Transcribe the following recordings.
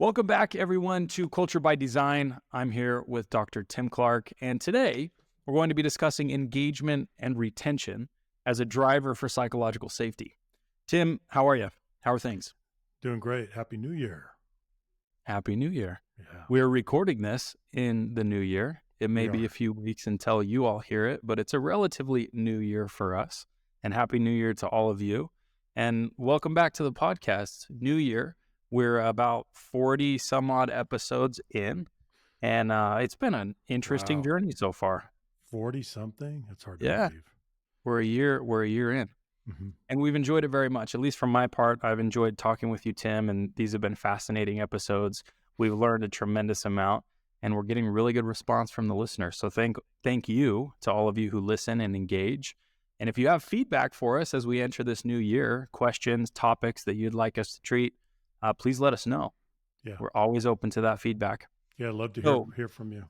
Welcome back, everyone, to Culture by Design. I'm here with Dr. Tim Clark, and today we're going to be discussing engagement and retention as a driver for psychological safety. Tim, how are you? How are things? Doing great. Happy New Year. Happy New Year. Yeah, We're recording this in the new year. It may we be a are. few weeks until you all hear it, but it's a relatively new year for us. And Happy New Year to all of you. And welcome back to the podcast. New year. We're about 40 some odd episodes in, and it's been an interesting Wow. journey so far. 40 something? That's hard to Yeah, believe. we're a year in. hmm And we've enjoyed it very much. At least from my part, I've enjoyed talking with you, Tim, and these have been fascinating episodes. We've learned a tremendous amount, and we're getting really good response from the listeners. So thank you to all of you who listen and engage. And if you have feedback for us as we enter this new year, questions, topics that you'd like us to treat, please let us know. Yeah. We're always open to that feedback. Yeah, I'd love to So hear from you.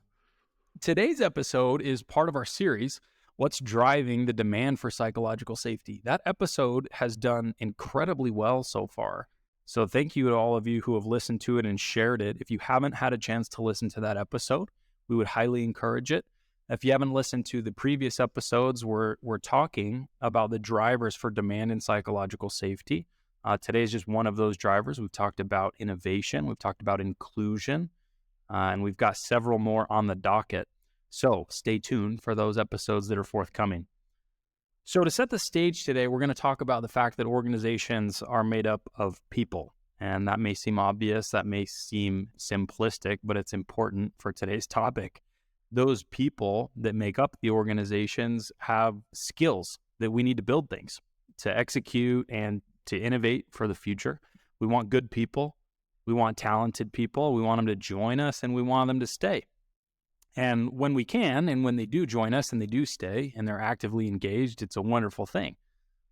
today's episode is part of our series, What's Driving the Demand for Psychological Safety? That episode has done incredibly well so far. So thank you to all of you who have listened to it and shared it. If you haven't had a chance to listen to that episode, we would highly encourage it. If you haven't listened to the previous episodes, we're talking about the drivers for demand in psychological safety. Today is just one of those drivers. We've talked about innovation. We've talked about inclusion. And we've got several more on the docket. So stay tuned for those episodes that are forthcoming. So to set the stage today, we're going to talk about the fact that organizations are made up of people. And that may seem obvious, that may seem simplistic, but it's important for today's topic. Those people that make up the organizations have skills that we need to build things, to execute and to innovate for the future. We want good people. We want talented people. We want them to join us, and we want them to stay. And when we can, and when they do join us and they do stay and they're actively engaged, it's a wonderful thing.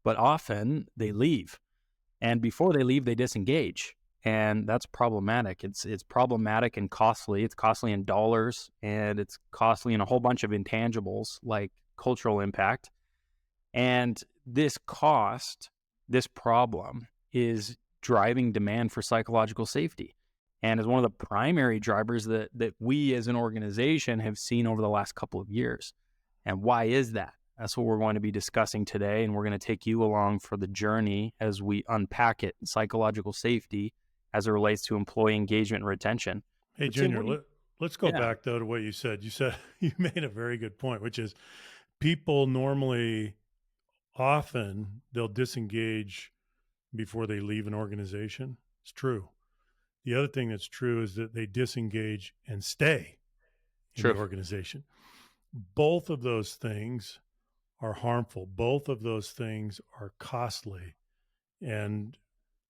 But often they leave. And before they leave, they disengage. And that's problematic. It's problematic and costly. It's costly in dollars, and it's costly in a whole bunch of intangibles like cultural impact. And this cost, this problem is driving demand for psychological safety. And is one of the primary drivers that we as an organization have seen over the last couple of years. And why is that? That's what we're going to be discussing today. And we're going to take you along for the journey as we unpack it, psychological safety as it relates to employee engagement and retention. Hey, So Tim, Junior, let's go yeah, back, though, to what you said. You said you made a very good point, which is people normally, often, they'll disengage before they leave an organization. It's true. The other thing that's true is that they disengage and stay in the true. organization. Both of those things are harmful. Both of those things are costly. And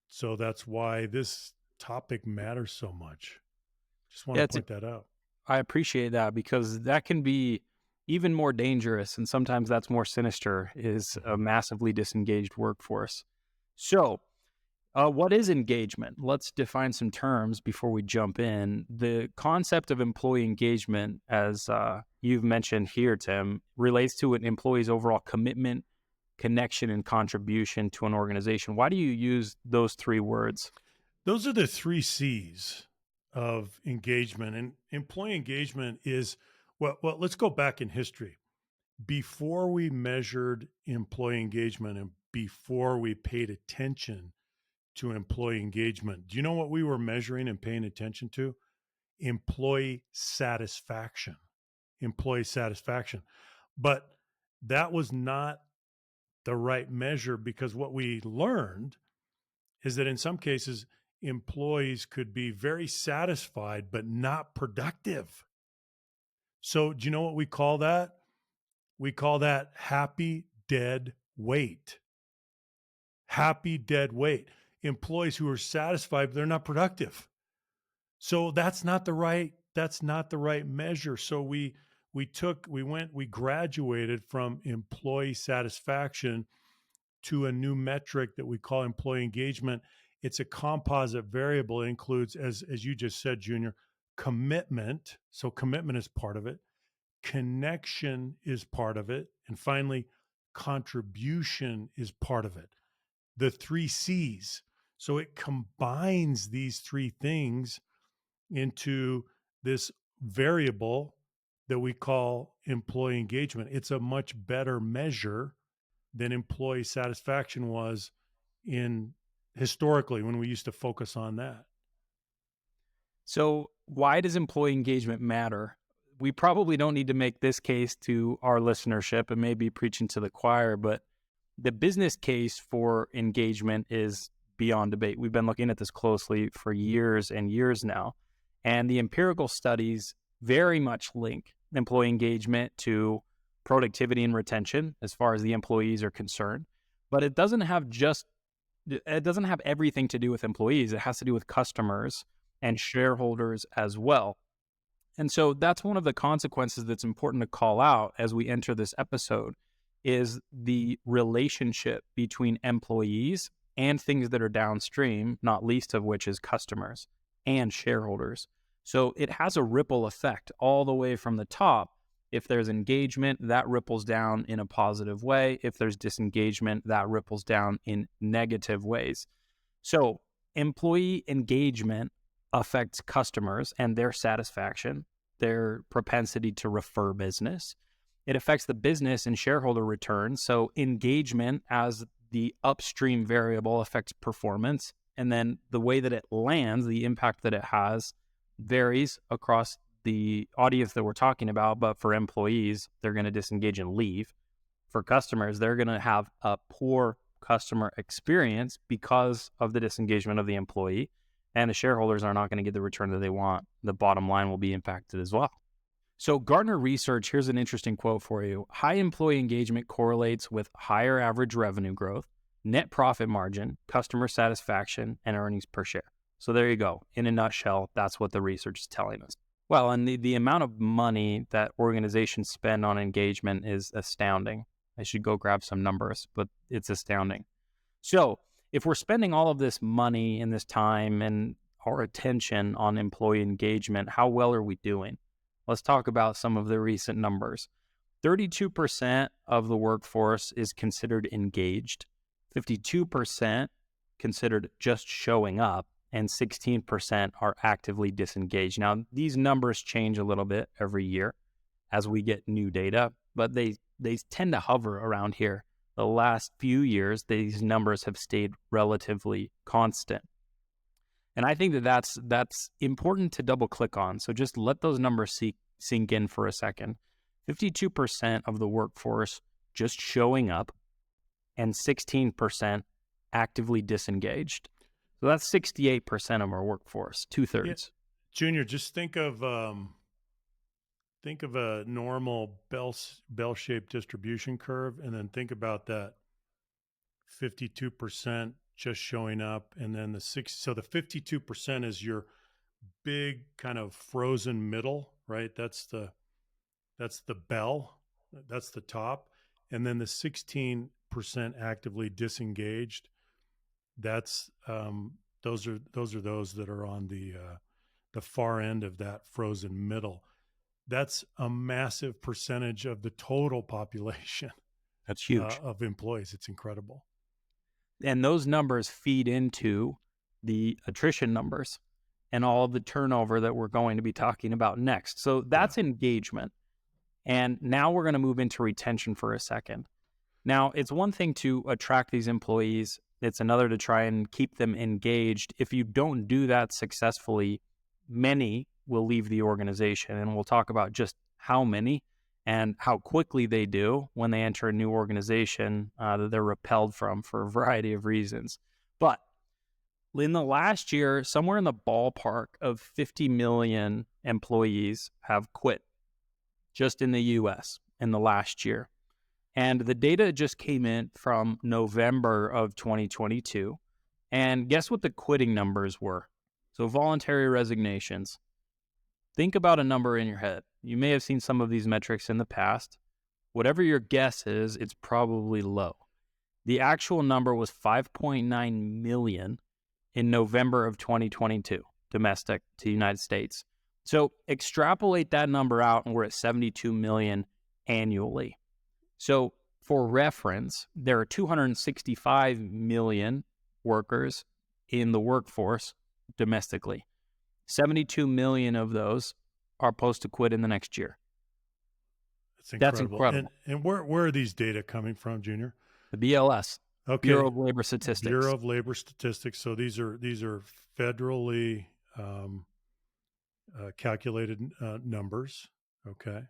so that's why this topic matters so much. Just want Yeah, to point that out. I appreciate that, because that can be even more dangerous, and sometimes that's more sinister, is a Mhm. massively disengaged workforce. So, what is engagement? Let's define some terms before we jump in. The concept of employee engagement, as you've mentioned here, Tim, relates to an employee's overall commitment, connection, and contribution to an organization. Why do you use those three words? Those are the three C's of engagement. And employee engagement is, well, let's go back in history. Before we measured employee engagement and before we paid attention to employee engagement, do you know what we were measuring and paying attention to? Employee satisfaction. Employee satisfaction. But that was not the right measure, because what we learned is that in some cases, employees could be very satisfied but not productive. So, do you know what we call that? We call that happy dead weight. Happy dead weight. Employees who are satisfied, but they're not productive. So that's not the right measure. So we graduated from employee satisfaction to a new metric that we call employee engagement. It's a composite variable. It includes, as you just said, Junior, commitment. So commitment is part of it. Connection is part of it. And finally, contribution is part of it. The three C's. So it combines these three things into this variable that we call employee engagement. It's a much better measure than employee satisfaction was in historically when we used to focus on that. So, why does employee engagement matter? We probably don't need to make this case to our listenership and maybe preaching to the choir, but the business case for engagement is beyond debate. We've been looking at this closely for years and years now, and the empirical studies very much link employee engagement to productivity and retention as far as the employees are concerned. But it doesn't have everything to do with employees. It has to do with customers and shareholders as well. And so that's one of the consequences that's important to call out as we enter this episode is the relationship between employees and things that are downstream, not least of which is customers and shareholders. So it has a ripple effect all the way from the top. If there's engagement, that ripples down in a positive way. If there's disengagement, that ripples down in negative ways. So employee engagement affects customers and their satisfaction, their propensity to refer business. It affects the business and shareholder returns. So engagement as the upstream variable affects performance. And then the way that it lands, the impact that it has varies across the audience that we're talking about. But for employees, they're going to disengage and leave. For customers, they're going to have a poor customer experience because of the disengagement of the employee. And the shareholders are not going to get the return that they want. The bottom line will be impacted as well. So Gartner research, here's an interesting quote for you. High employee engagement correlates with higher average revenue growth, net profit margin, customer satisfaction, and earnings per share. So there you go. In a nutshell, that's what the research is telling us. Well, and the amount of money that organizations spend on engagement is astounding. I should go grab some numbers, but it's astounding. So if we're spending all of this money and this time and our attention on employee engagement, how well are we doing? Let's talk about some of the recent numbers. 32% of the workforce is considered engaged, 52% considered just showing up, and 16% are actively disengaged. Now, these numbers change a little bit every year as we get new data, but they tend to hover around here. The last few years, these numbers have stayed relatively constant. And I think that that's important to double click on. So just let those numbers sink in for a second. 52% of the workforce just showing up and 16% actively disengaged. So that's 68% of our workforce, 2/3. Yeah. Junior, just think of a normal bell-shaped distribution curve, and then think about that 52% just showing up, and then the 52% is your big kind of frozen middle, right? That's the bell, that's the top, and then the 16% actively disengaged. That's those are those that are on the far end of that frozen middle. That's a massive percentage of the total population. That's huge. Of employees. It's incredible. And those numbers feed into the attrition numbers and all of the turnover that we're going to be talking about next. So that's engagement. And now we're going to move into retention for a second. Now, it's one thing to attract these employees. It's another to try and keep them engaged. If you don't do that successfully, many will leave the organization. And we'll talk about just how many and how quickly they do when they enter a new organization that they're repelled from for a variety of reasons. But in the last year, somewhere in the ballpark of 50 million employees have quit just in the US in the last year. And the data just came in from November of 2022. And guess what the quitting numbers were? So voluntary resignations. Think about a number in your head. You may have seen some of these metrics in the past. Whatever your guess is, it's probably low. The actual number was 5.9 million in November of 2022, domestic to the United States. So extrapolate that number out and we're at 72 million annually. So for reference, there are 265 million workers in the workforce domestically. 72 million of those are supposed to quit in the next year. It's That's incredible. incredible. And where are these data coming from, Junior? The BLS, Okay, Bureau of Labor Statistics. Bureau of Labor Statistics. So these are federally calculated numbers. Okay,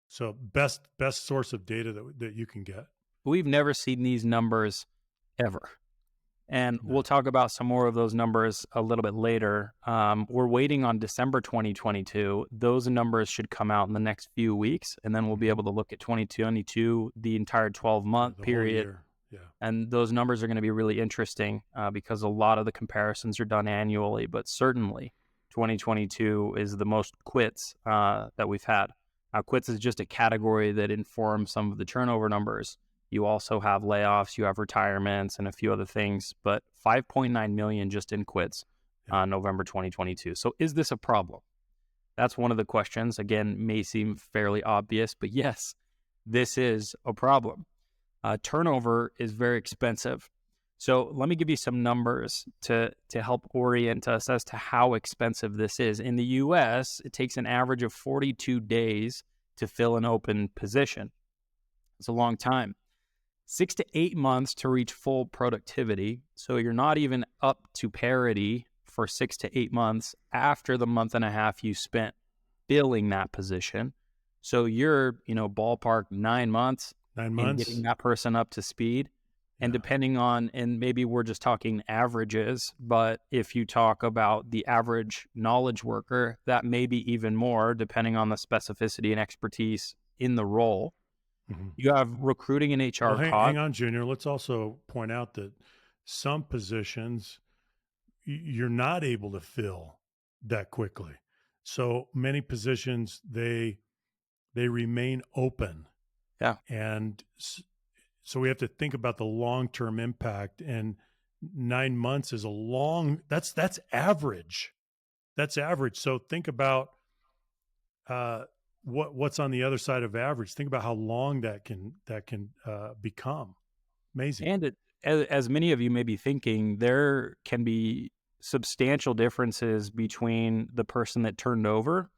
so best source of data that you can get. We've never seen these numbers ever. And No. we'll talk about some more of those numbers a little bit later. We're waiting on December 2022. Those numbers should come out in the next few weeks, and then we'll be able to look at 2022, the entire 12-month The whole period. year. Yeah. And those numbers are going to be really interesting because a lot of the comparisons are done annually, but certainly 2022 is the most quits that we've had. Quits is just a category that informs some of the turnover numbers. You also have layoffs, you have retirements, and a few other things, but 5.9 million just in quits November 2022. So is this a problem? That's one of the questions. Again, may seem fairly obvious, but yes, this is a problem. Turnover is very expensive. So let me give you some numbers to help orient us as to how expensive this is. In the US, it takes an average of 42 days to fill an open position. It's a long time. 6 to 8 months to reach full productivity. So you're not even up to parity for 6 to 8 months after the month and a half you spent filling that position. So you're, ballpark 9 months. 9 months. And getting that person up to speed. And depending on, and maybe we're just talking averages, but if you talk about the average knowledge worker, that may be even more depending on the specificity and expertise in the role. Mm-hmm. You have recruiting and HR costs. Hang on, Junior. Let's also point out that some positions you're not able to fill that quickly. So many positions, they remain open. Yeah. And so we have to think about the long-term impact, and 9 months is that's average. That's average. So think about what's on the other side of average. Think about how long that can become. Amazing. And as many of you may be thinking, there can be substantial differences between the person that turned over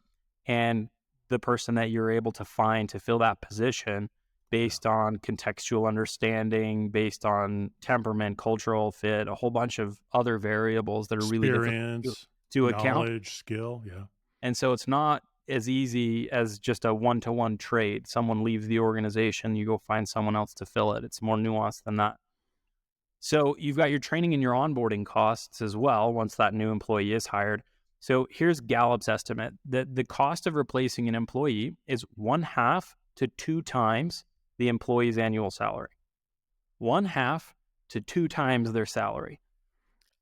and the person that you're able to find to fill that position based on contextual understanding, based on temperament, cultural fit, a whole bunch of other variables that are really difficult to account. Knowledge, skill, yeah. And so it's not as easy as just a one-to-one trade. Someone leaves the organization, you go find someone else to fill it. It's more nuanced than that. So you've got your training and your onboarding costs as well once that new employee is hired. So here's Gallup's estimate that the cost of replacing an employee is 1/2 to 2 times the employee's annual salary. 1/2 to 2 times their salary.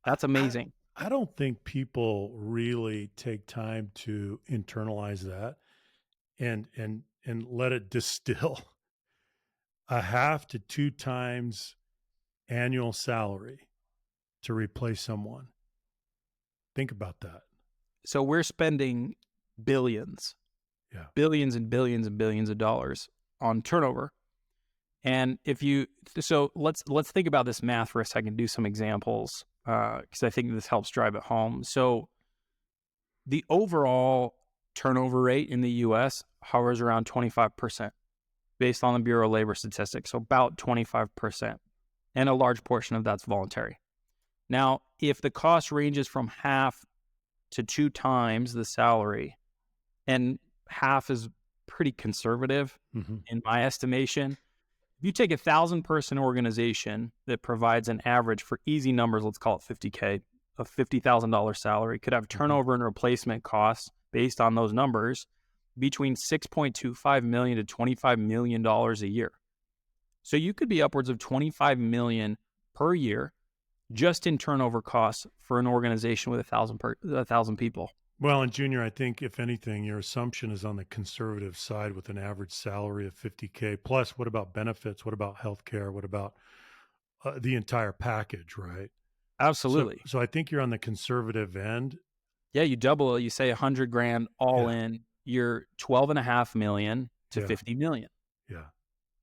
That's amazing. I don't think people really take time to internalize that and let it distill. 1/2 to 2 times annual salary to replace someone. Think about that. So we're spending billions, billions and billions and billions of dollars on turnover. And let's think about this math for a second, do some examples, because I think this helps drive it home. So the overall turnover rate in the U.S. hovers around 25% based on the Bureau of Labor Statistics, so about 25%. And a large portion of that's voluntary. Now, if the cost ranges from 1/2 to 2 times the salary, and 1/2 is pretty conservative in my estimation, if you take 1,000-person organization that provides an average for easy numbers, let's call it $50K, a $50,000 salary, could have turnover and replacement costs based on those numbers between $6.25 million to $25 million a year. So you could be upwards of $25 million per year just in turnover costs for an organization with 1,000 people. Well, and Junior, I think if anything, your assumption is on the conservative side with an average salary of $50K. Plus, what about benefits? What about healthcare? What about the entire package, right? Absolutely. So I think you're on the conservative end. Yeah, you double it. You say $100,000 all in. You're $12.5 million to $50 million. Yeah.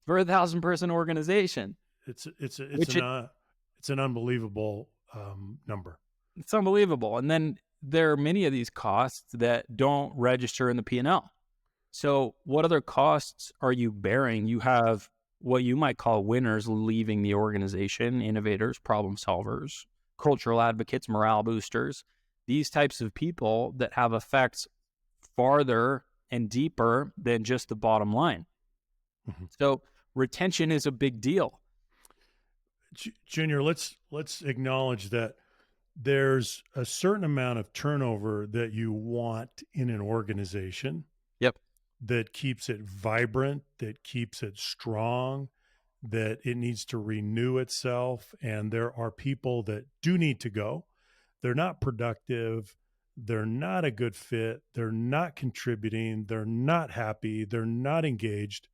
For a 1,000-person organization. It's an unbelievable number. It's unbelievable. And then there are many of these costs that don't register in the P&L. So what other costs are you bearing? You have what you might call winners leaving the organization, innovators, problem solvers, cultural advocates, morale boosters, these types of people that have effects farther and deeper than just the bottom line. Mhm. So retention is a big deal. Junior, let's acknowledge that there's a certain amount of turnover that you want in an organization Yep. that keeps it vibrant, that keeps it strong, that it needs to renew itself. And there are people that do need to go. They're not productive. They're not a good fit. They're not contributing. They're not happy. They're not engaged.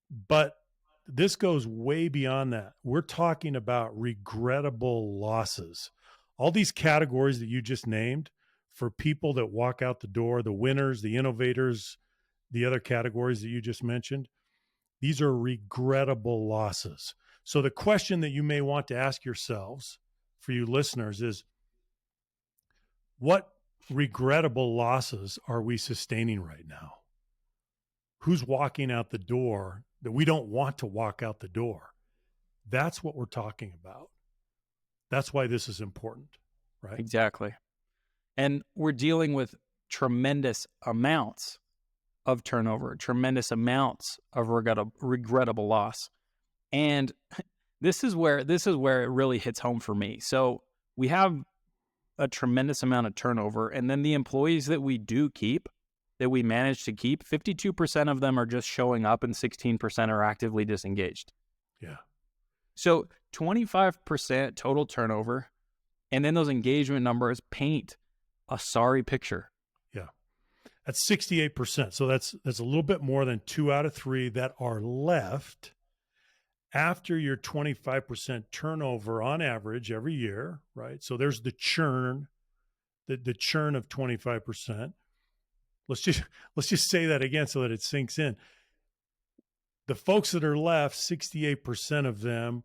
But this goes way beyond that. We're talking about regrettable losses. All these categories that you just named for people that walk out the door, the winners, the innovators, the other categories that you just mentioned, these are regrettable losses. So the question that you may want to ask yourselves for you listeners is, what regrettable losses are we sustaining right now? Who's walking out the door that we don't want to walk out the door? That's what we're talking about. That's why this is important, right? Exactly. And we're dealing with tremendous amounts of turnover, tremendous amounts of regrettable loss. And this is where it really hits home for me. So we have a tremendous amount of turnover, and then the employees that we do keep, that we manage to keep, 52% of them are just showing up and 16% are actively disengaged. Yeah. So 25% total turnover, and then those engagement numbers paint a sorry picture. Yeah. That's 68%. So that's a little bit more than 2 out of 3 that are left after your 25% turnover on average every year, right? So there's the churn, the churn of 25%. Let's just say that again so that it sinks in. The folks that are left, 68% of them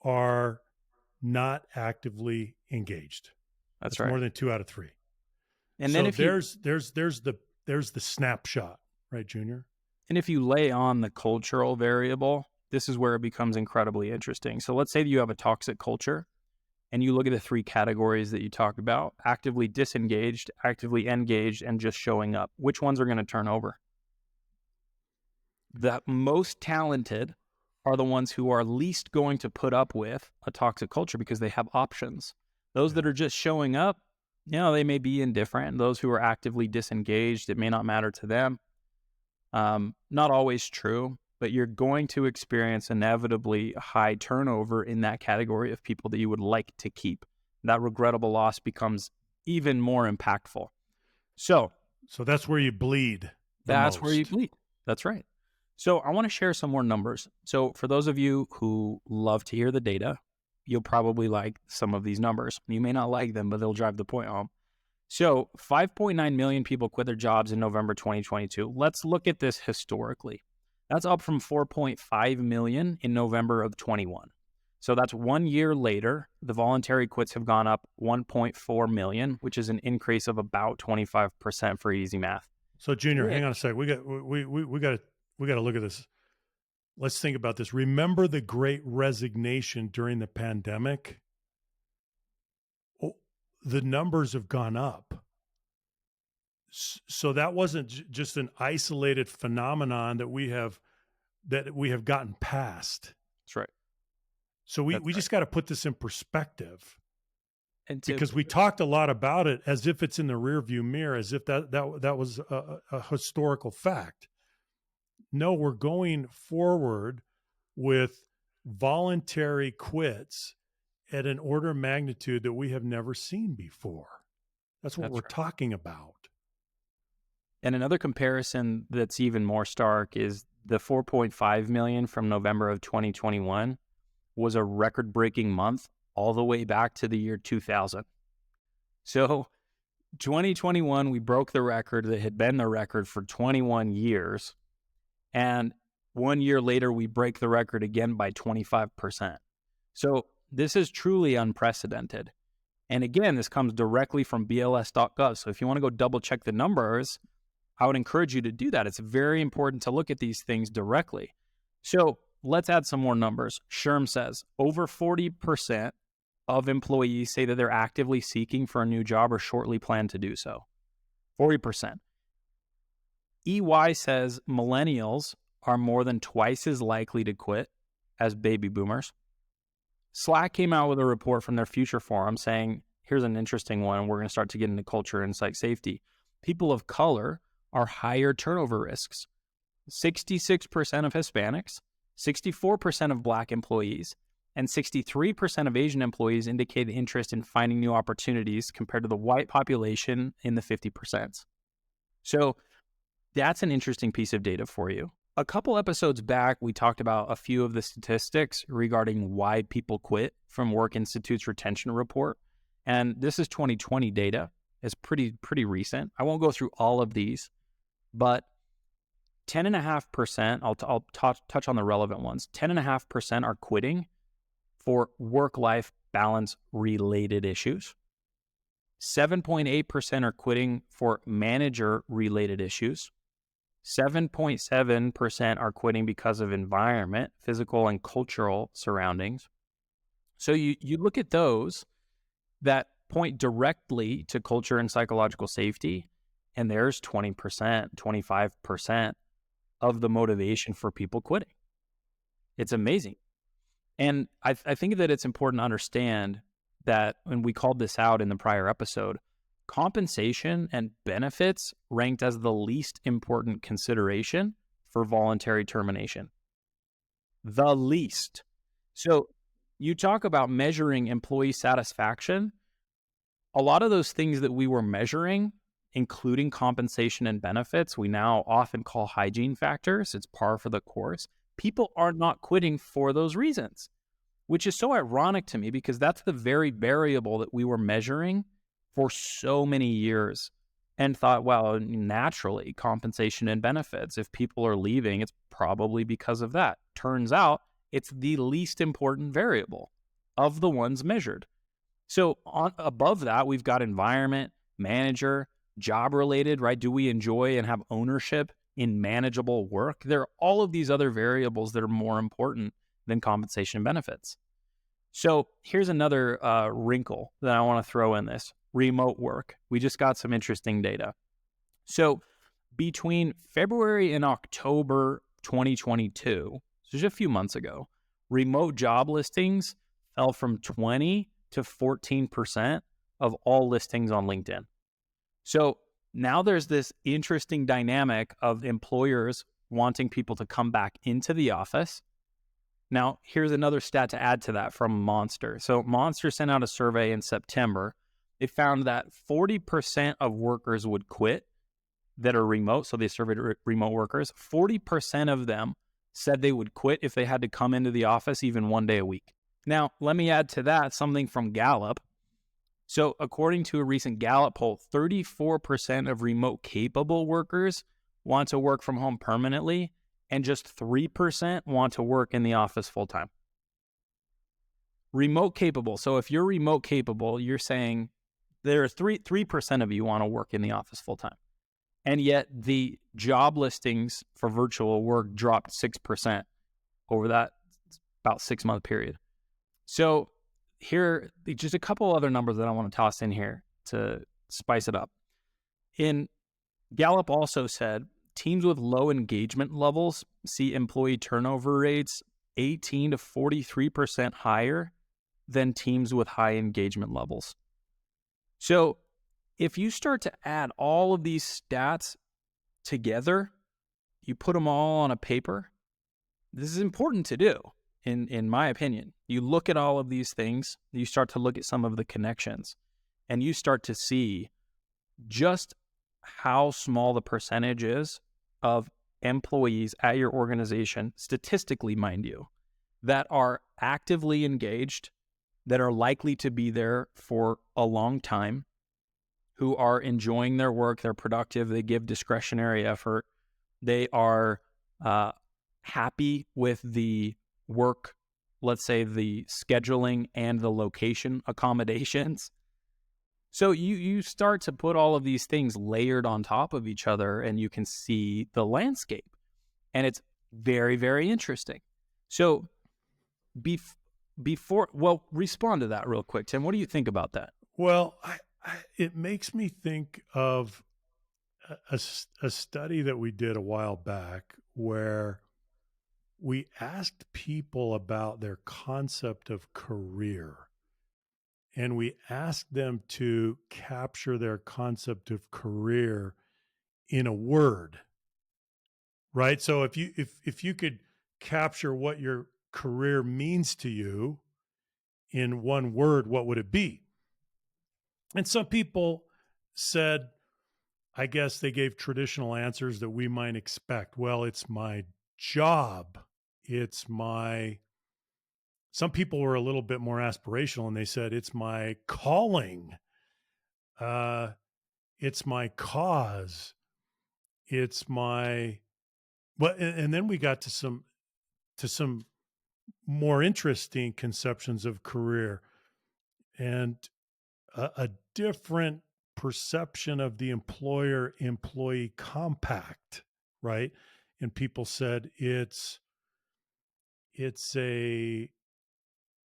are not actively engaged. That's That's right. more than 2 out of 3. And then So if you there's the snapshot, right, Junior? lay on the cultural variable, this is where it becomes incredibly interesting. So let's say that you have a toxic culture and you look at the 3 categories that you talked about: actively disengaged, actively engaged, and just showing up. Which ones are going to turn over? The most talented are the ones who are least going to put up with a toxic culture because they have options. Those that are just showing up, they may be indifferent. Those who are actively disengaged, it may not matter to them. Not always true, but you're going to experience inevitably high turnover in that category of people that you would like to keep. That regrettable loss becomes even more impactful. So that's where you bleed the that's where you most. bleed. That's right. So I want to share some more numbers. So for those of you who love to hear the data, you'll probably like some of these numbers. You may not like them, but they'll drive the point home. So 5.9 million people quit their jobs in November 2022. Let's look at this historically. That's up from 4.5 million in November of 21. So that's 1 year later, the voluntary quits have gone up 1.4 million, which is an increase of about 25% for easy math. So Junior, hang on a Which, sec. We got to look at this. Let's think about this. Remember the great resignation during the pandemic? Oh, the numbers have gone up. So that wasn't just an isolated phenomenon that we have gotten past. that's right. So That's we right. just got to put this in perspective, And because we talked a lot about it as if it's in the rearview mirror, as if that was a historical fact. No, we're going forward with voluntary quits at an order of magnitude that we have never seen before. That's what That's we're right. talking about. And another comparison that's even more stark is the 4.5 million from November of 2021 was a record-breaking month all the way back to the year 2000. So 2021, we broke the record that had been the record for 21 years. And 1 year later, we break the record again by 25%. So this is truly unprecedented. And again, this comes directly from BLS.gov. So if you want to go double check the numbers, I would encourage you to do that. It's very important to look at these things directly. So let's add some more numbers. Sherm says over 40% of employees say that they're actively seeking for a new job or shortly plan to do so. 40%. EY says millennials are more than twice as likely to quit as baby boomers. Slack came out with a report from their future forum saying, here's an interesting one. We're going to start to get into culture and psych safety. People of color are higher turnover risks. 66% of Hispanics, 64% of Black employees, and 63% of Asian employees indicate interest in finding new opportunities compared to the white population in the 50%. So that's an interesting piece of data for you. A couple episodes back, we talked about a few of the statistics regarding why people quit from Work Institute's retention report. And this is 2020 data. It's pretty recent. I won't go through all of these, but 10.5%, I'll touch on the relevant ones. 10.5% are quitting for work-life balance related issues. 7.8% are quitting for manager related issues. 7.7% are quitting because of environment, physical and cultural surroundings. So you look at those that point directly to culture and psychological safety, and there's 20%, 25% of the motivation for people quitting. It's amazing. And I think that it's important to understand that, and we called this out in the prior episode, compensation and benefits ranked as the least important consideration for voluntary termination. The least. So you talk about measuring employee satisfaction. A lot of those things that we were measuring, including compensation and benefits, we now often call hygiene factors. It's par for the course. People are not quitting for those reasons, which is so ironic to me because that's the very variable that we were measuring for so many years and thought, well, naturally, compensation and benefits, if people are leaving, it's probably because of that. Turns out it's the least important variable of the ones measured. So above that, we've got environment, manager, job related, right? Do we enjoy and have ownership in manageable work? There are all of these other variables that are more important than compensation and benefits. So here's another wrinkle that I want to throw in this. Remote work. We just got some interesting data. So between February and October 2022, so just a few months ago, remote job listings fell from 20 to 14% of all listings on LinkedIn. So now there's this interesting dynamic of employers wanting people to come back into the office. Now, here's another stat to add to that from Monster. So Monster sent out a survey in September. They found that 40% of workers would quit that are remote. So they surveyed remote workers. 40% of them said they would quit if they had to come into the office even one day a week. Now, let me add to that something from Gallup. So according to a recent Gallup poll, 34% of remote capable workers want to work from home permanently, and just 3% want to work in the office full time. Remote capable. So if you're remote capable, you're saying there are 3% of you want to work in the office full time. And yet the job listings for virtual work dropped 6% over that about 6-month period. So here, just a couple other numbers that I want to toss in here to spice it up. Gallup also said teams with low engagement levels see employee turnover rates 18 to 43% higher than teams with high engagement levels. So if you start to add all of these stats together, you put them all on a paper, this is important to do, in my opinion. You look at all of these things, you start to look at some of the connections, and you start to see just how small the percentage is of employees at your organization, statistically, mind you, that are actively engaged, that are likely to be there for a long time, who are enjoying their work, they're productive, they give discretionary effort, they are happy with the work, let's say the scheduling and the location accommodations. So you start to put all of these things layered on top of each other, and you can see the landscape, and it's very, very interesting. So bef- respond to that real quick, Tim. What do you think about that? Well, it makes me think of a study that we did a while back where we asked people about their concept of career, and we asked them to capture their concept of career in a word, right? So if you could capture what your career means to you in one word, what would it be? And some people said, I guess they gave traditional answers that we might expect. Well, it's my job. It's my, some people were a little bit more aspirational and they said, it's my calling. Uh, it's my cause. It's my, well, and then we got to some more interesting conceptions of career and a different perception of the employer employee compact, right? And people said it's a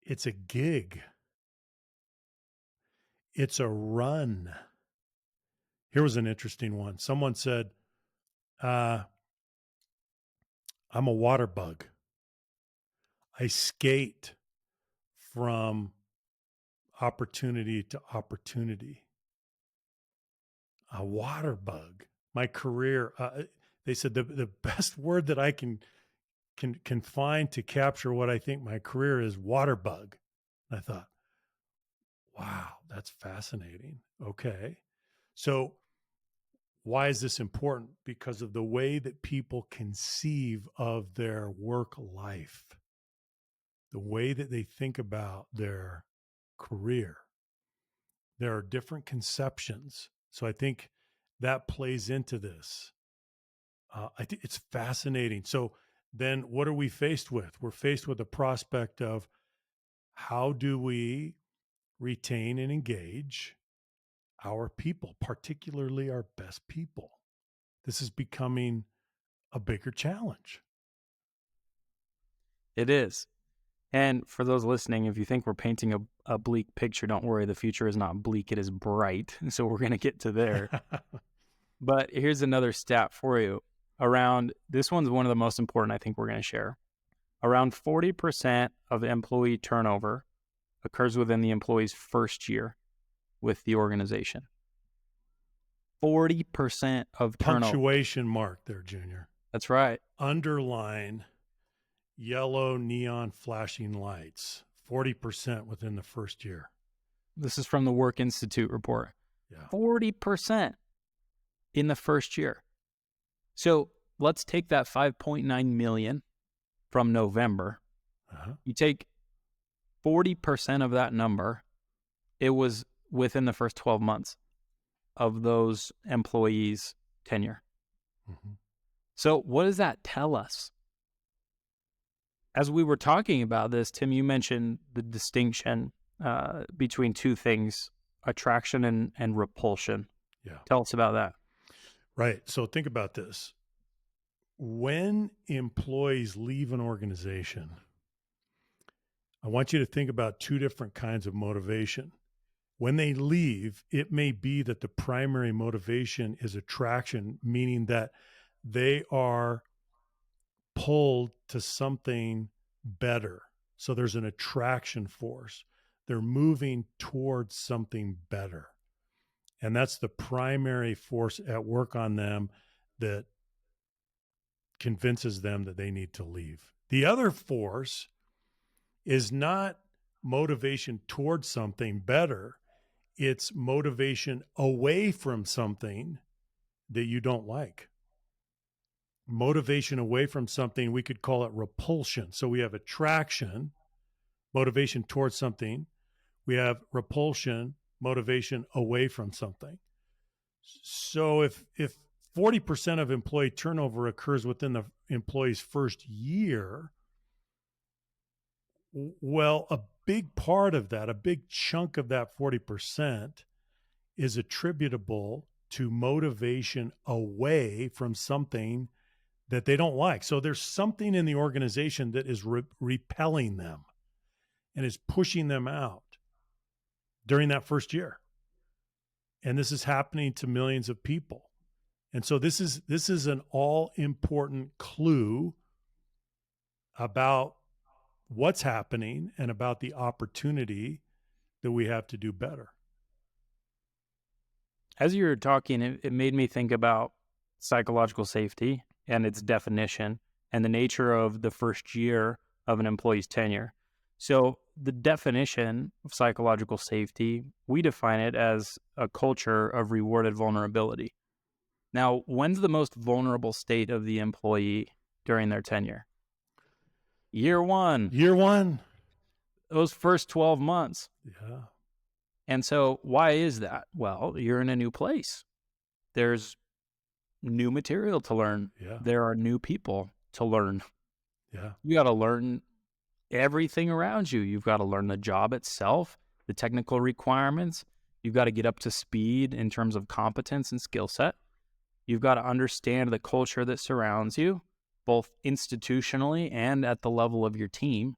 it's a gig, it's a run. Here was an interesting one. Someone said, I'm a water bug. I skate from opportunity to opportunity. A water bug. My career, they said the best word that I can find to capture what I think my career is, water bug. And I thought, wow, that's fascinating. Okay. So why is this important? Because of the way that people conceive of their work life, the way that they think about their career. There are different conceptions. So I think that plays into this. I think it's fascinating. So then what are we faced with? We're faced with the prospect of how do we retain and engage our people, particularly our best people? This is becoming a bigger challenge. It is. And for those listening, if you think we're painting a bleak picture, don't worry. The future is not bleak, it is bright. So we're going to get to there. But here's another stat for you. Around this one's one of the most important I think we're going to share. Around 40% of employee turnover occurs within the employee's first year with the organization. 40% of turnover. Punctuation mark there, Junior. That's right. Underline yellow neon flashing lights. 40% within the first year. This is from the Work Institute report. Yeah. 40% in the first year. So let's take that 5.9 million from November. You take 40% of that number, it was within the first 12 months of those employees' tenure. Mm-hmm. So what does that tell us? As we were talking about this, Tim, you mentioned the distinction between two things, attraction and repulsion. Yeah. Tell us about that. Right. So think about this. When employees leave an organization, I want you to think about two different kinds of motivation. When they leave, it may be that the primary motivation is attraction, meaning that they are pulled to something better. So there's an attraction force. They're moving towards something better. And that's the primary force at work on them that convinces them that they need to leave. The other force is not motivation towards something better, it's motivation away from something that you don't like. Motivation away from something, we could call it repulsion. So we have attraction, motivation towards something. We have repulsion, motivation away from something. So if 40% of employee turnover occurs within the employee's first year, well, a big part of that, a big chunk of that 40% is attributable to motivation away from something that they don't like. So there's something in the organization that is repelling them and is pushing them out during that first year. And this is happening to millions of people. And so this is an all important clue about what's happening and about the opportunity that we have to do better. As you were talking, it made me think about psychological safety and its definition and the nature of the first year of an employee's tenure. So the definition of psychological safety, we define it as a culture of rewarded vulnerability. Now, when's the most vulnerable state of the employee during their tenure? Year one, Year one. those first 12 months. Yeah. And so why is that? Well, you're in a new place. There's new material to learn. Yeah. There are new people to learn. Yeah. You got to learn everything around you. You've got to learn the job itself, the technical requirements. You've got to get up to speed in terms of competence and skill set. You've got to understand the culture that surrounds you, both institutionally and at the level of your team.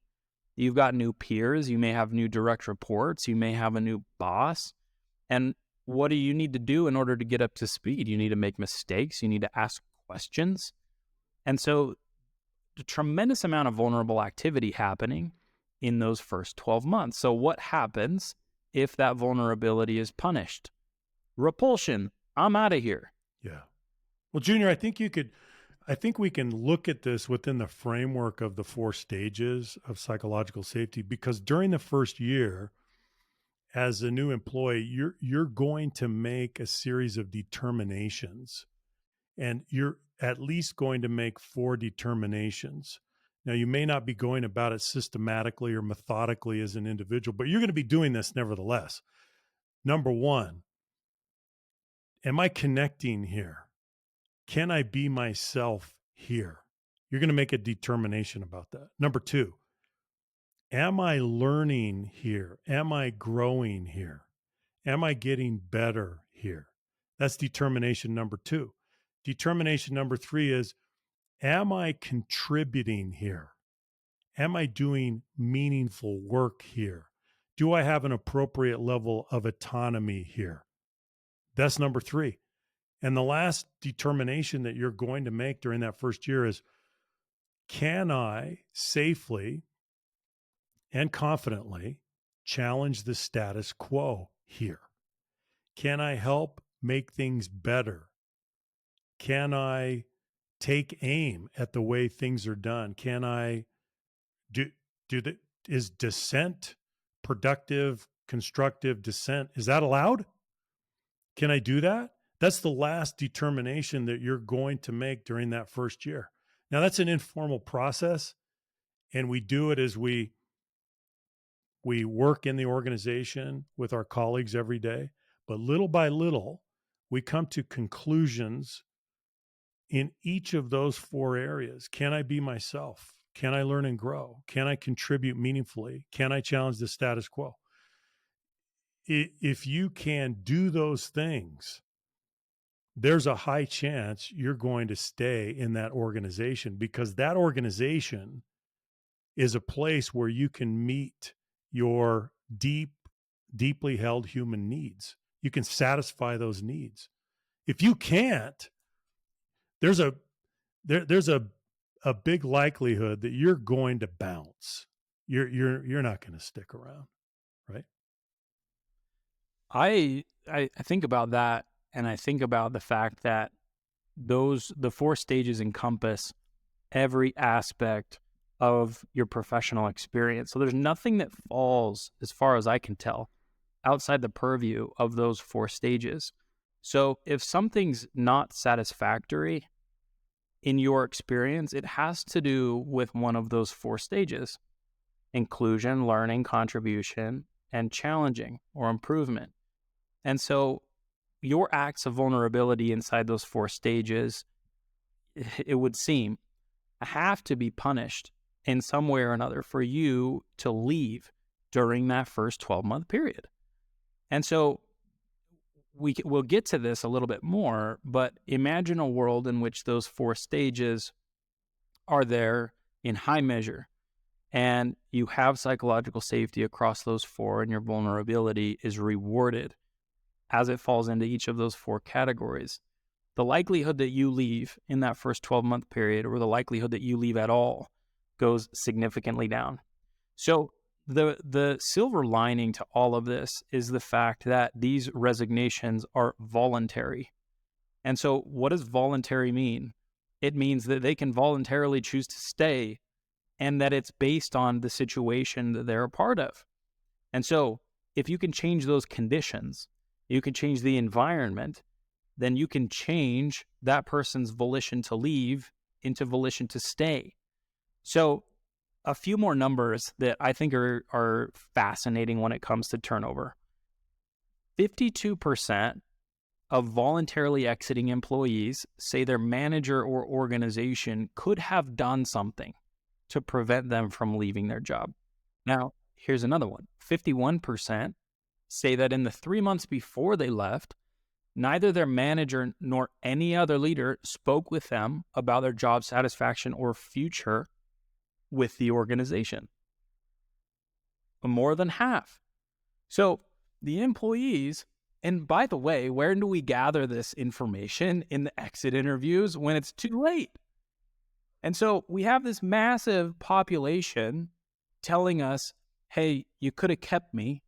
You've got new peers. You may have new direct reports. You may have a new boss. And what do you need to do in order to get up to speed? You need to make mistakes. You need to ask questions. And so a tremendous amount of vulnerable activity happening in those first 12 months. So what happens if that vulnerability is punished? Repulsion. I'm out of here. Yeah. Well, Junior, I think we can look at this within the framework of the 4 stages of psychological safety, because during the first year, as a new employee, you're going to make a series of determinations, and you're at least going to make 4 determinations. Now, you may not be going about it systematically or methodically as an individual, but you're going to be doing this nevertheless. Number 1, am I connecting here? Can I be myself here? You're going to make a determination about that. Number 2, am I learning here? Am I growing here? Am I getting better here? That's determination number 2. Determination number 3 is, am I contributing here? Am I doing meaningful work here? Do I have an appropriate level of autonomy here? That's number 3. And the last determination that you're going to make during that first year is, can I safely and confidently challenge the status quo here? Can I help make things better? Can I take aim at the way things are done? Can I is dissent, productive, constructive dissent, is that allowed? Can I do that? That's the last determination that you're going to make during that first year. Now, that's an informal process, and we do it as we work in the organization with our colleagues every day. But little by little, we come to conclusions in each of those 4 areas. Can I be myself? Can I learn and grow? Can I contribute meaningfully? Can I challenge the status quo? If you can do those things, there's a high chance you're going to stay in that organization, because that organization is a place where you can meet your deeply held human needs. You can satisfy those needs. If you can't, there's a big likelihood that you're going to bounce. You're not going to stick around, right? I think about that, and I think about the fact that the 4 stages encompass every aspect of your professional experience. So there's nothing that falls, as far as I can tell, outside the purview of those 4 stages. So if something's not satisfactory in your experience, it has to do with one of those 4 stages: inclusion, learning, contribution, and challenging or improvement. And so your acts of vulnerability inside those 4 stages, it would seem, have to be punished in some way or another for you to leave during that first 12-month period. And so we'll get to this a little bit more, but imagine a world in which those 4 stages are there in high measure, and you have psychological safety across those 4, and your vulnerability is rewarded as it falls into each of those 4 categories. The likelihood that you leave in that first 12-month period, or the likelihood that you leave at all, goes significantly down. So the silver lining to all of this is the fact that these resignations are voluntary. And so what does voluntary mean? It means that they can voluntarily choose to stay, and that it's based on the situation that they're a part of. And so if you can change those conditions, you can change the environment, then you can change that person's volition to leave into volition to stay. So a few more numbers that I think are fascinating when it comes to turnover. 52% of voluntarily exiting employees say their manager or organization could have done something to prevent them from leaving their job. Now, here's another one. 51% say that in the 3 months before they left, neither their manager nor any other leader spoke with them about their job satisfaction or future with the organization. More than half. So the employees, and by the way, where do we gather this information? In the exit interviews when it's too late. And so we have this massive population telling us, hey, you could have kept me,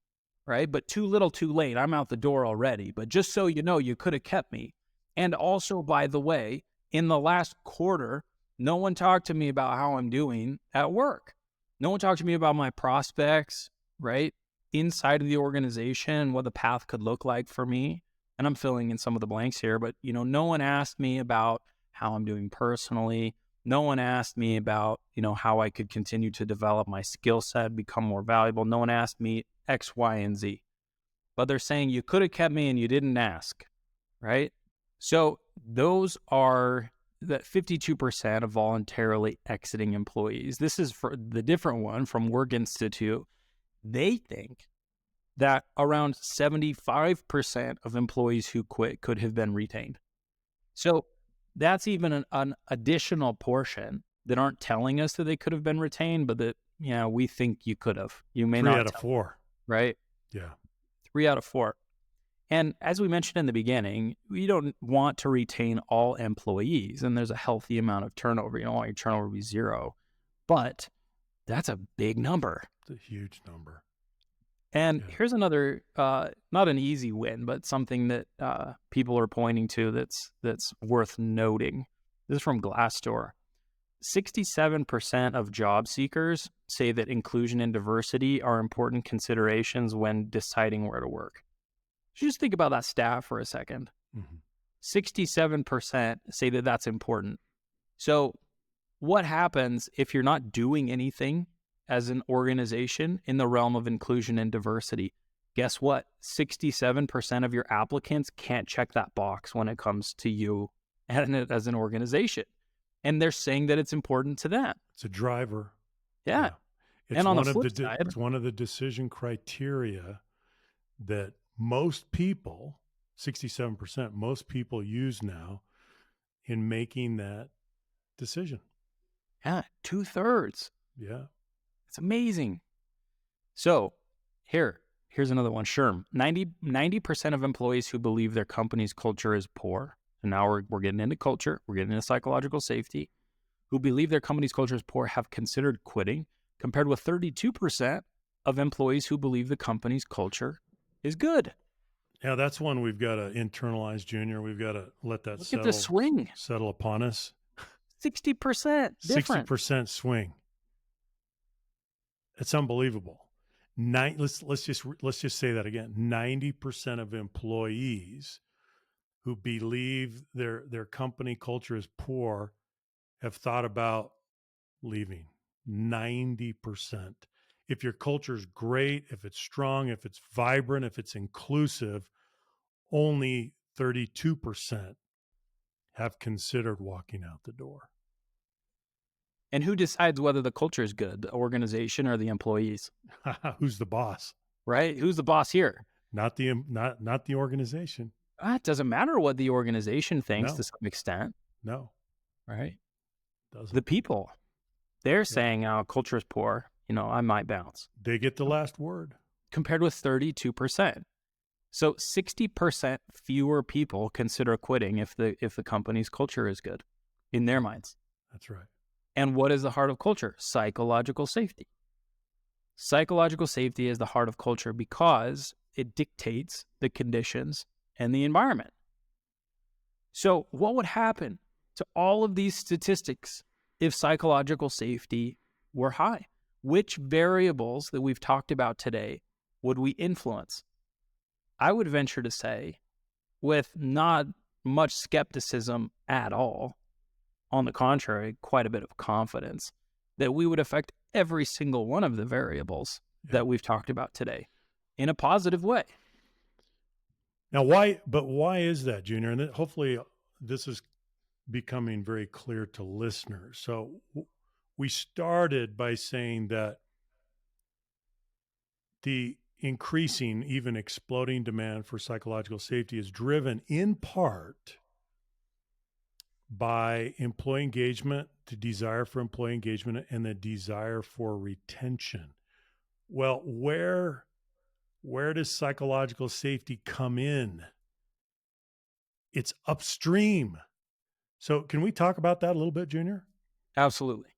right? But too little, too late. I'm out the door already. But just so you know, you could have kept me. And also, by the way, in the last quarter, no one talked to me about how I'm doing at work. No one talked to me about my prospects, right? Inside of the organization, what the path could look like for me. And I'm filling in some of the blanks here, but no one asked me about how I'm doing personally. No one asked me about, how I could continue to develop my skill set, become more valuable. No one asked me X, Y, and Z. But they're saying you could have kept me and you didn't ask, right? So those are that 52% of voluntarily exiting employees. This is for the different one from Work Institute. They think that around 75% of employees who quit could have been retained. So that's even an additional portion that aren't telling us that they could have been retained, but that, we think you could have. You may 3 not out of 4. right? Yeah. 3 out of 4. And as we mentioned in the beginning, we don't want to retain all employees, and there's a healthy amount of turnover. You don't want your turnover to be 0, but that's a big number. It's a huge number. And here's another, not an easy win, but something that people are pointing to that's worth noting. This is from Glassdoor. 67% of job seekers say that inclusion and diversity are important considerations when deciding where to work. Just think about that stat for a second. 67% say that that's important. So what happens if you're not doing anything as an organization in the realm of inclusion and diversity? Guess what? 67% of your applicants can't check that box when it comes to you as an organization. And they're saying that it's important to them. It's a driver. Yeah. It's and on one the of flip side, it's one of the decision criteria that most people, 67%, most people use now in making that decision. yeah, 2/3. Yeah. It's amazing. So here's another one. Sherm, 90% of employees who believe their company's culture is poor, and now we're getting into culture, we're getting into psychological safety, who believe their company's culture is poor have considered quitting, compared with 32% of employees who believe the company's culture is good. Yeah, that's one we've got to internalize, Junior. We've got to let that Look at the swing. settle upon us. 60% different. 60% swing. It's unbelievable. Let's just say that again. 90% of employees who believe their company culture is poor have thought about leaving. 90%. If your culture is great, if it's strong, if it's vibrant, if it's inclusive, only 32% have considered walking out the door. And who decides whether the culture is good, the organization or the employees? Who's the boss? Right? Who's the boss here? not the organization. It doesn't matter what the organization thinks to No, some extent, no, right? doesn't. The people, they're Yeah. saying, culture is poor, I might bounce, They get the last word. compared with 32%. So 60% fewer people consider quitting if the company's culture is good in their minds. That's right. And what is the heart of culture? Psychological safety. Psychological safety is the heart of culture because it dictates the conditions and the environment. So what would happen to all of these statistics if psychological safety were high? Which variables that we've talked about today would we influence? I would venture to say, with not much skepticism at all, on the contrary, quite a bit of confidence, that we would affect every single one of the variables that we've talked about today in a positive way. Now, why is that, Junior? And hopefully this is becoming very clear to listeners. So we started by saying that the increasing, even exploding demand for psychological safety is driven in part by employee engagement, the desire for employee engagement, and the desire for retention. Well, where does psychological safety come in? It's upstream. So can we talk about that a little bit, Junior? Absolutely.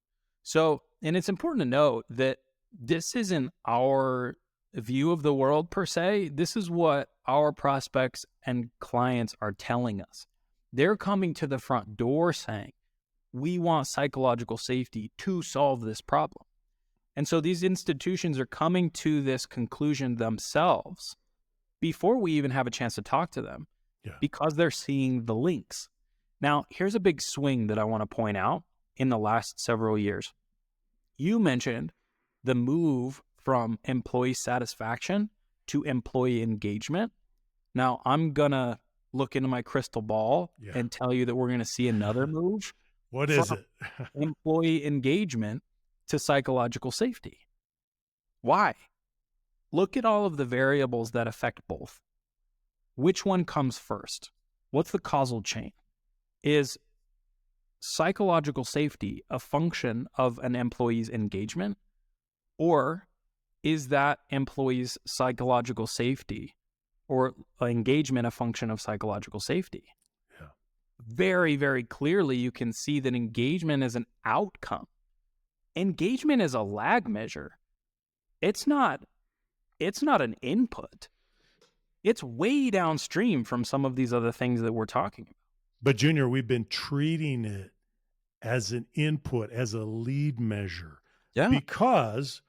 So, and it's important to note that this isn't our view of the world per se. This is what our prospects and clients are telling us. They're coming to the front door saying, we want psychological safety to solve this problem. And so these institutions are coming to this conclusion themselves before we even have a chance to talk to them, because they're seeing the links. Now, here's a big swing that I want to point out in the last several years. You mentioned the move from employee satisfaction to employee engagement. Now, I'm going to look into my crystal ball and tell you that we're going to see another move. What is it? Employee engagement to psychological safety. Why? Look at all of the variables that affect both. Which one comes first? What's the causal chain? Is psychological safety a function of an employee's engagement, or is that employee's psychological safety or engagement a function of psychological safety? Yeah. Very, very clearly, you can see that engagement is an outcome. Engagement is a lag measure. It's not an input. It's way downstream from some of these other things that we're talking about. But Junior, we've been treating it as an input, as a lead measure, because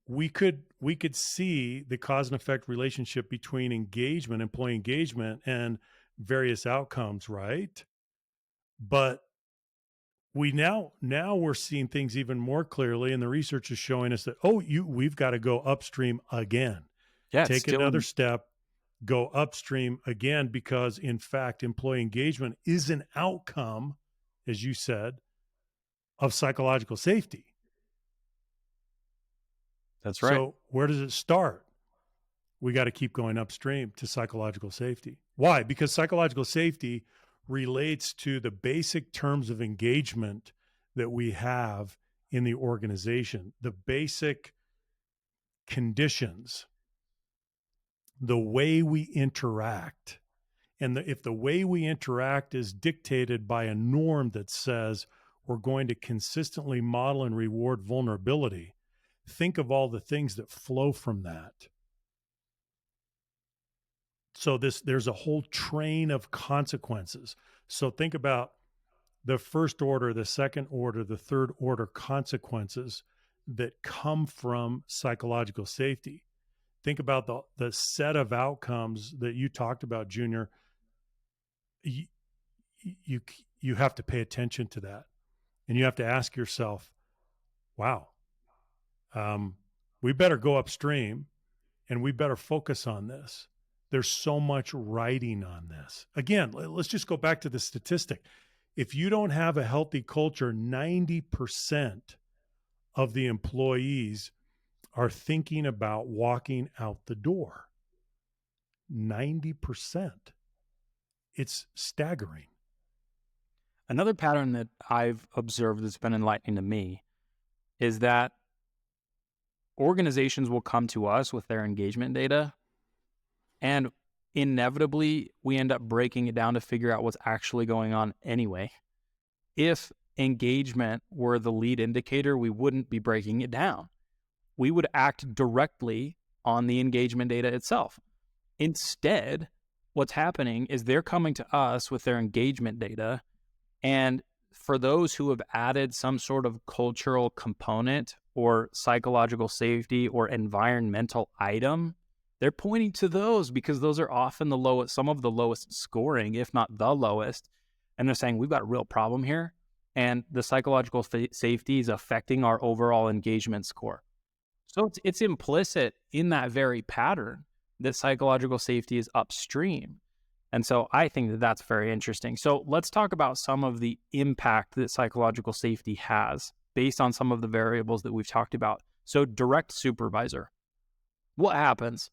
we could see the cause and effect relationship between engagement, employee engagement, and various outcomes, right? But now we're seeing things even more clearly, and the research is showing us that we've got to go upstream again. Take another step, go upstream again, because in fact, employee engagement is an outcome, as you said, of psychological safety. That's right. So where does it start? We got to keep going upstream to psychological safety. Why? Because psychological safety relates to the basic terms of engagement that we have in the organization, the basic conditions, the way we interact. And if the way we interact is dictated by a norm that says we're going to consistently model and reward vulnerability, think of all the things that flow from that. So there's a whole train of consequences. So think about the first order, the second order, the third order consequences that come from psychological safety. Think about the set of outcomes that you talked about, Junior. You have to pay attention to that, and you have to ask yourself, wow, we better go upstream and we better focus on this. There's so much writing on this. Again, let's just go back to the statistic. If you don't have a healthy culture, 90% of the employees are thinking about walking out the door. 90%. It's staggering. Another pattern that I've observed that's been enlightening to me is that organizations will come to us with their engagement data, and inevitably we end up breaking it down to figure out what's actually going on anyway. If engagement were the lead indicator, we wouldn't be breaking it down. We would act directly on the engagement data itself. Instead, what's happening is they're coming to us with their engagement data. And for those who have added some sort of cultural component or psychological safety or environmental item, they're pointing to those because those are often the lowest, some of the lowest scoring, if not the lowest. And they're saying, we've got a real problem here. And the psychological safety is affecting our overall engagement score. So it's implicit in that very pattern that psychological safety is upstream. And so I think that that's very interesting. So let's talk about some of the impact that psychological safety has based on some of the variables that we've talked about. So direct supervisor. What happens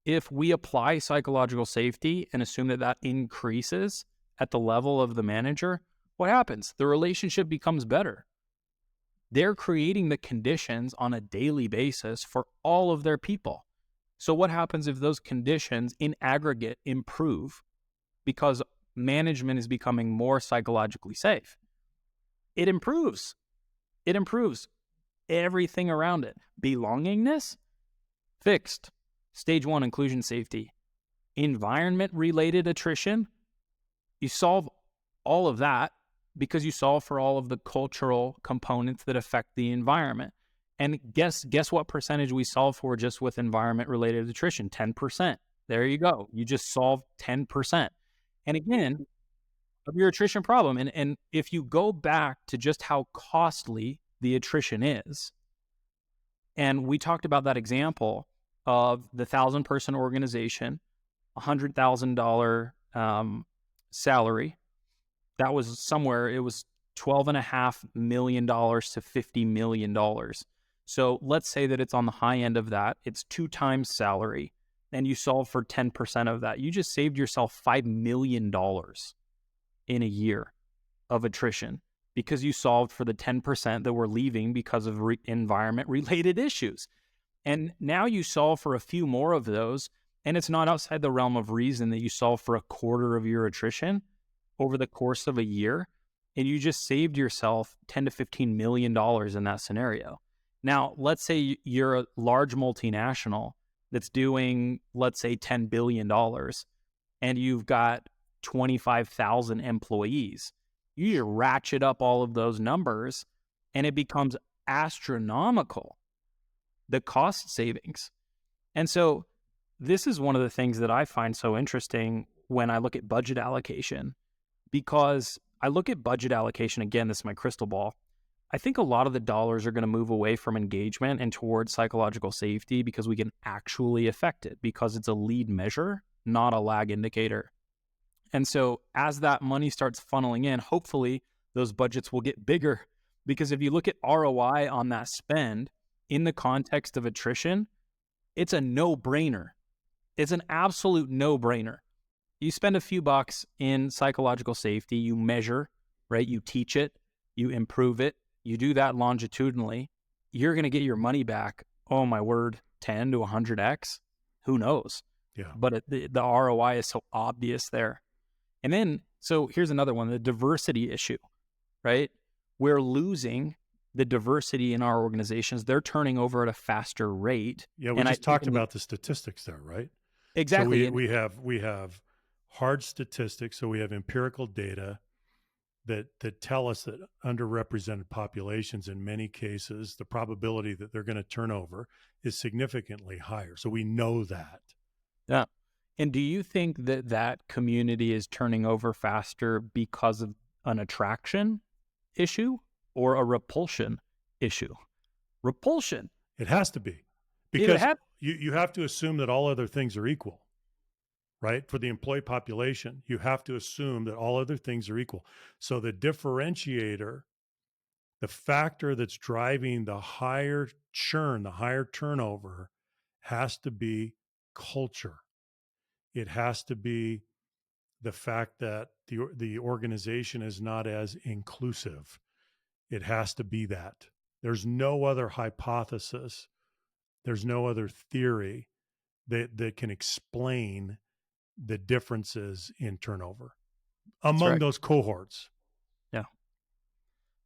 if we apply psychological safety and assume that that increases at the level of the manager? What happens? The relationship becomes better. They're creating the conditions on a daily basis for all of their people. So what happens if those conditions in aggregate improve because management is becoming more psychologically safe? It improves. It improves everything around it. Belongingness, fixed. Stage 1, inclusion safety. Environment-related attrition, you solve all of that because you solve for all of the cultural components that affect the environment. And guess what percentage we solve for just with environment-related attrition? 10%. There you go. You just solved 10%. And again, of your attrition problem. And if you go back to just how costly the attrition is, and we talked about that example of the 1,000-person organization, $100,000 salary. That was somewhere, it was $12.5 million to $50 million. So let's say that it's on the high end of that. It's 2 times salary, and you solve for 10% of that. You just saved yourself $5 million in a year of attrition because you solved for the 10% that were leaving because of environment-related issues. And now you solve for a few more of those, and it's not outside the realm of reason that you solve for a quarter of your attrition over the course of a year, and you just saved yourself $10 to $15 million in that scenario. Now, let's say you're a large multinational that's doing, let's say, $10 billion, and you've got 25,000 employees. You just ratchet up all of those numbers, and it becomes astronomical, the cost savings. And so this is one of the things that I find so interesting when I look at budget allocation, because I look at budget allocation, again, this is my crystal ball. I think a lot of the dollars are going to move away from engagement and towards psychological safety because we can actually affect it because it's a lead measure, not a lag indicator. And so as that money starts funneling in, hopefully those budgets will get bigger, because if you look at ROI on that spend in the context of attrition, it's a no-brainer. It's an absolute no-brainer. You spend a few bucks in psychological safety, you measure, right? You teach it, you improve it, you do that longitudinally, you're going to get your money back, oh my word, 10 to 100x. Who knows? Yeah. But the ROI is so obvious there. And then, so here's another one, the diversity issue, right? We're losing the diversity in our organizations. They're turning over at a faster rate. Yeah, we just talked about the statistics there, right? Exactly. So we have hard statistics. So we have empirical data that tell us that underrepresented populations, in many cases, the probability that they're going to turn over is significantly higher. So we know that. Yeah. And do you think that that community is turning over faster because of an attraction issue or a repulsion issue? Repulsion. It has to be, because you have to assume that all other things are equal, right? For the employee population, you have to assume that all other things are equal. So the differentiator, the factor that's driving the higher churn, the higher turnover, has to be culture. It has to be the fact that the organization is not as inclusive. It has to be that. There's no other hypothesis, there's no other theory that can explain the differences in turnover That's among right. those cohorts. Yeah.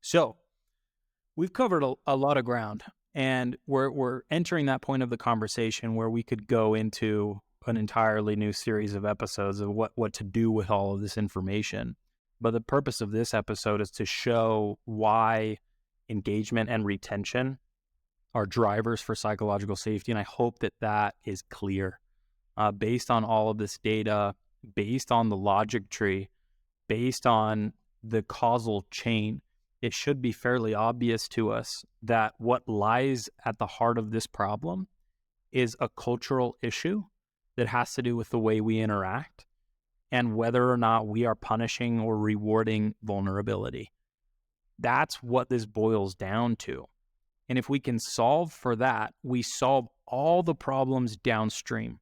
So we've covered a lot of ground, and we're entering that point of the conversation where we could go into an entirely new series of episodes of what to do with all of this information. But the purpose of this episode is to show why engagement and retention are drivers for psychological safety, and I hope that that is clear. Based on all of this data, based on the logic tree, based on the causal chain, it should be fairly obvious to us that what lies at the heart of this problem is a cultural issue that has to do with the way we interact and whether or not we are punishing or rewarding vulnerability. That's what this boils down to. And if we can solve for that, we solve all the problems downstream.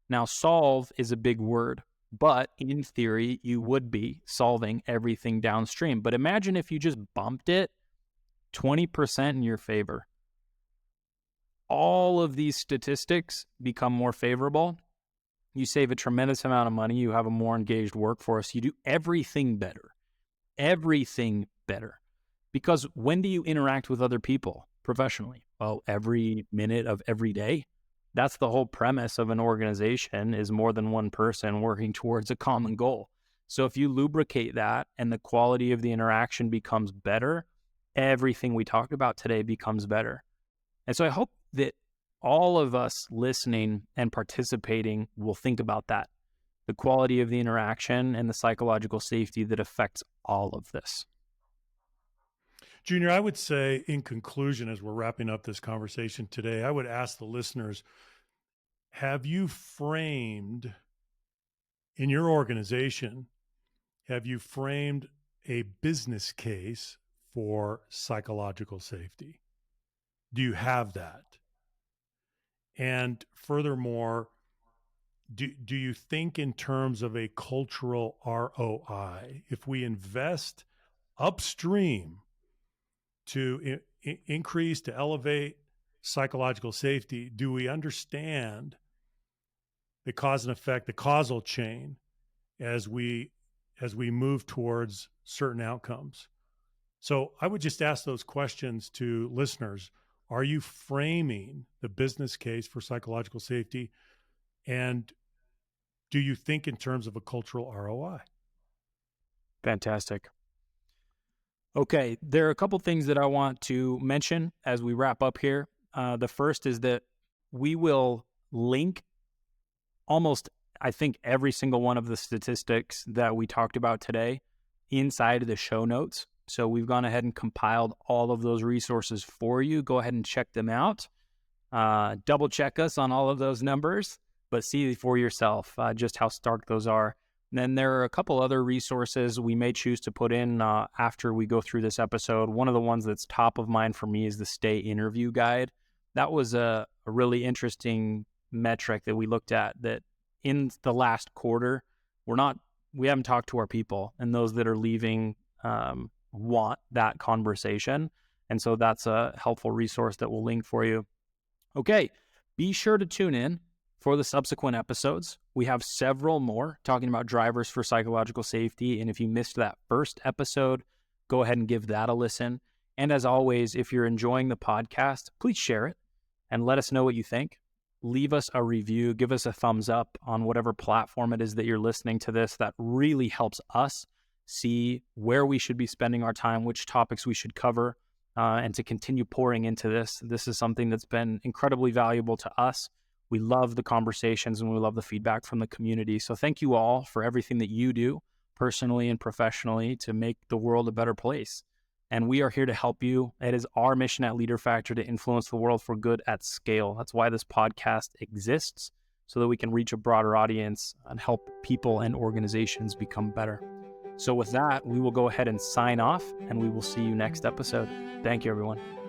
Now, solve is a big word, but in theory, you would be solving everything downstream. But imagine if you just bumped it 20% in your favor. All of these statistics become more favorable. You save a tremendous amount of money. You have a more engaged workforce. You do everything better. Everything better. Because when do you interact with other people professionally? Well, every minute of every day. That's the whole premise of an organization, is more than one person working towards a common goal. So if you lubricate that and the quality of the interaction becomes better, everything we talked about today becomes better. And so I hope that all of us listening and participating will think about that, the quality of the interaction and the psychological safety that affects all of this. Junior, I would say in conclusion, as we're wrapping up this conversation today, I would ask the listeners, have you framed in your organization, have you framed a business case for psychological safety? Do you have that? And furthermore, do you think in terms of a cultural ROI? If we invest upstream to increase, to elevate psychological safety, do we understand the cause and effect, the causal chain as we move towards certain outcomes? So I would just ask those questions to listeners. Are you framing the business case for psychological safety? And do you think in terms of a cultural ROI? Fantastic. Okay, there are a couple things that I want to mention as we wrap up here. The first is that we will link almost, I think, every single one of the statistics that we talked about today inside of the show notes. So we've gone ahead and compiled all of those resources for you. Go ahead and check them out. Double check us on all of those numbers, but see for yourself just how stark those are. And then there are a couple other resources we may choose to put in after we go through this episode. One of the ones that's top of mind for me is the Stay Interview Guide. That was a really interesting metric that we looked at, that in the last quarter, we haven't talked to our people, and those that are leaving want that conversation. And so that's a helpful resource that we'll link for you. Okay, be sure to tune in for the subsequent episodes. We have several more talking about drivers for psychological safety. And if you missed that first episode, go ahead and give that a listen. And as always, if you're enjoying the podcast, please share it and let us know what you think. Leave us a review, give us a thumbs up on whatever platform it is that you're listening to this. That really helps us see where we should be spending our time, which topics we should cover, and to continue pouring into this. This is something that's been incredibly valuable to us. We love the conversations and we love the feedback from the community. So thank you all for everything that you do personally and professionally to make the world a better place. And we are here to help you. It is our mission at Leader Factor to influence the world for good at scale. That's why this podcast exists, so that we can reach a broader audience and help people and organizations become better. So with that, we will go ahead and sign off, and we will see you next episode. Thank you, everyone.